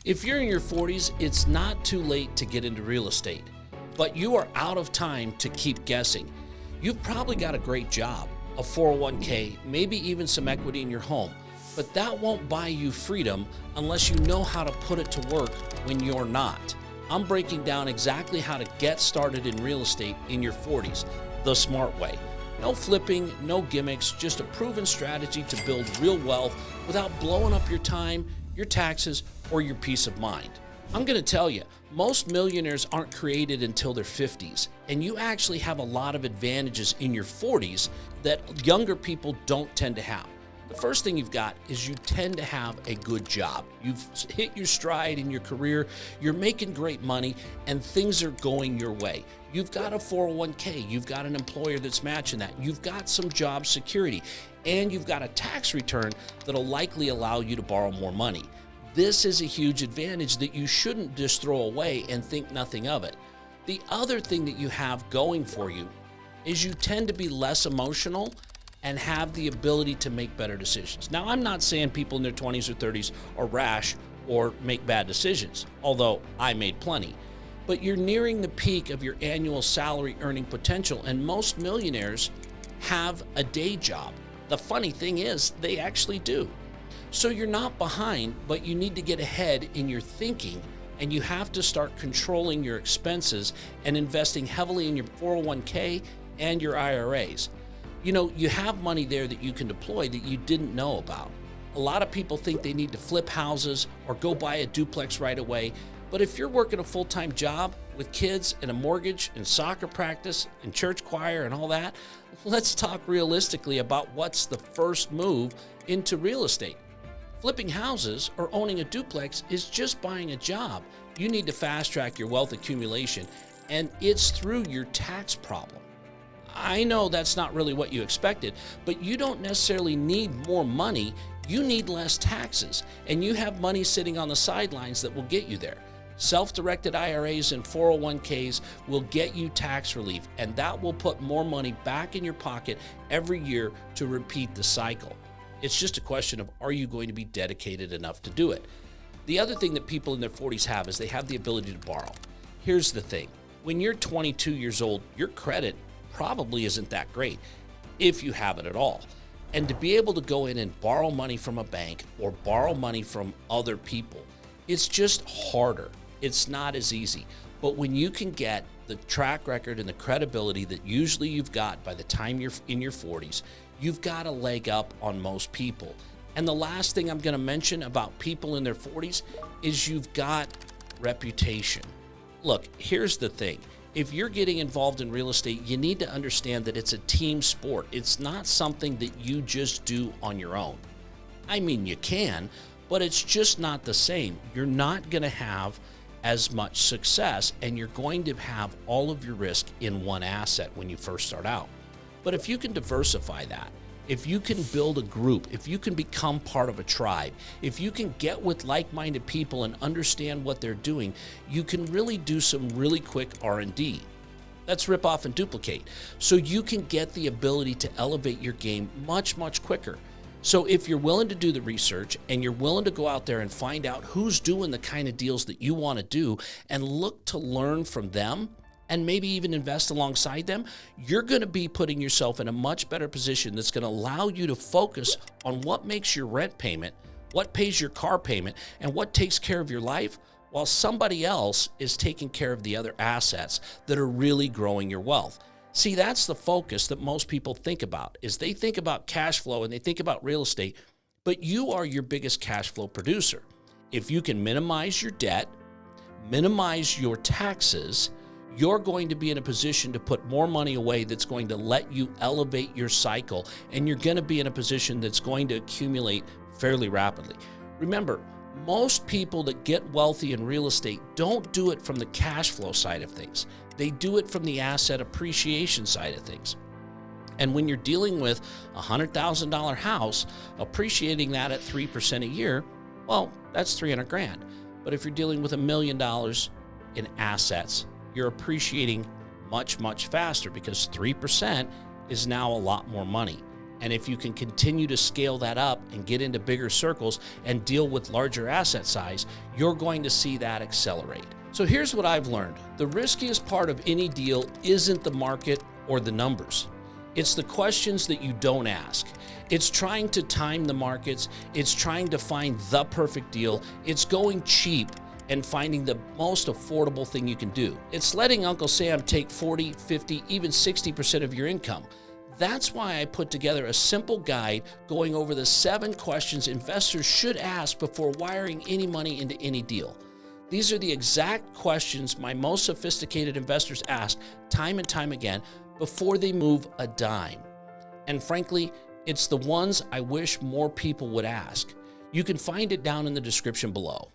If you're in your 40s, it's not too late to get into real estate, but you are out of time to keep guessing. You've probably got a great job, a 401k, maybe even some equity in your home, but that won't buy you freedom unless you know how to put it to work when you're not. I'm breaking down exactly how to get started in real estate in your 40s, the smart way. No flipping, no gimmicks, just a proven strategy to build real wealth without blowing up your time, your taxes, or your peace of mind. I'm going to tell you, most millionaires aren't created until their 50s, and you actually have a lot of advantages in your 40s that younger people don't tend to have. The first thing you've got is you tend to have a good job. You've hit your stride in your career, you're making great money, and things are going your way. You've got a 401k, you've got an employer that's matching that, you've got some job security, and you've got a tax return that'll likely allow you to borrow more money. This is a huge advantage that you shouldn't just throw away and think nothing of it. The other thing that you have going for you is you tend to be less emotional and have the ability to make better decisions. Now, I'm not saying people in their 20s or 30s are rash or make bad decisions, although I made plenty. But you're nearing the peak of your annual salary earning potential, and most millionaires have a day job. The funny thing is, they actually do. So you're not behind, but you need to get ahead in your thinking, and you have to start controlling your expenses and investing heavily in your 401k and your IRAs. You know, you have money there that you can deploy that you didn't know about. A lot of people think they need to flip houses or go buy a duplex right away. But if you're working a full-time job with kids and a mortgage and soccer practice and church choir and all that, let's talk realistically about what's the first move into real estate. Flipping houses or owning a duplex is just buying a job. You need to fast-track your wealth accumulation, and it's through your tax problem. I know that's not really what you expected, but you don't necessarily need more money. You need less taxes, and you have money sitting on the sidelines that will get you there. Self-directed IRAs and 401ks will get you tax relief, and that will put more money back in your pocket every year to repeat the cycle. It's just a question of, are you going to be dedicated enough to do it? The other thing that people in their 40s have is they have the ability to borrow. Here's the thing. When you're 22 years old, your credit probably isn't that great, if you have it at all. And to be able to go in and borrow money from a bank or borrow money from other people, it's just harder. It's not as easy. But when you can get the track record and the credibility that usually you've got by the time you're in your 40s, you've got a leg up on most people. And the last thing I'm going to mention about people in their 40s is you've got reputation. Look, here's the thing. If you're getting involved in real estate, you need to understand that it's a team sport. It's not something that you just do on your own. I mean, you can, but it's just not the same. You're not going to have as much success, and you're going to have all of your risk in one asset when you first start out. But if you can diversify that, if you can build a group, if you can become part of a tribe, if you can get with like-minded people and understand what they're doing, you can really do some really quick R&D. That's rip off and duplicate. So you can get the ability to elevate your game much, much quicker. So if you're willing to do the research and you're willing to go out there and find out who's doing the kind of deals that you want to do and look to learn from them, and maybe even invest alongside them, you're going to be putting yourself in a much better position that's going to allow you to focus on what makes your rent payment, what pays your car payment, and what takes care of your life, while somebody else is taking care of the other assets that are really growing your wealth. See, that's the focus that most people think about, is they think about cash flow and they think about real estate, but you are your biggest cash flow producer. If you can minimize your debt, minimize your taxes, you're going to be in a position to put more money away that's going to let you elevate your cycle, and you're going to be in a position that's going to accumulate fairly rapidly. Remember, most people that get wealthy in real estate don't do it from the cash flow side of things. They do it from the asset appreciation side of things. And when you're dealing with a $100,000 house, appreciating that at 3% a year, well, that's $300,000. But if you're dealing with $1 million in assets, you're appreciating much, much faster, because 3% is now a lot more money. And if you can continue to scale that up and get into bigger circles and deal with larger asset size, you're going to see that accelerate. So here's what I've learned. The riskiest part of any deal isn't the market or the numbers. It's the questions that you don't ask. It's trying to time the markets. It's trying to find the perfect deal. It's going cheap and finding the most affordable thing you can do. It's letting Uncle Sam take 40, 50, even 60% of your income. That's why I put together a simple guide going over the 7 questions investors should ask before wiring any money into any deal. These are the exact questions my most sophisticated investors ask time and time again before they move a dime. And frankly, it's the ones I wish more people would ask. You can find it down in the description below.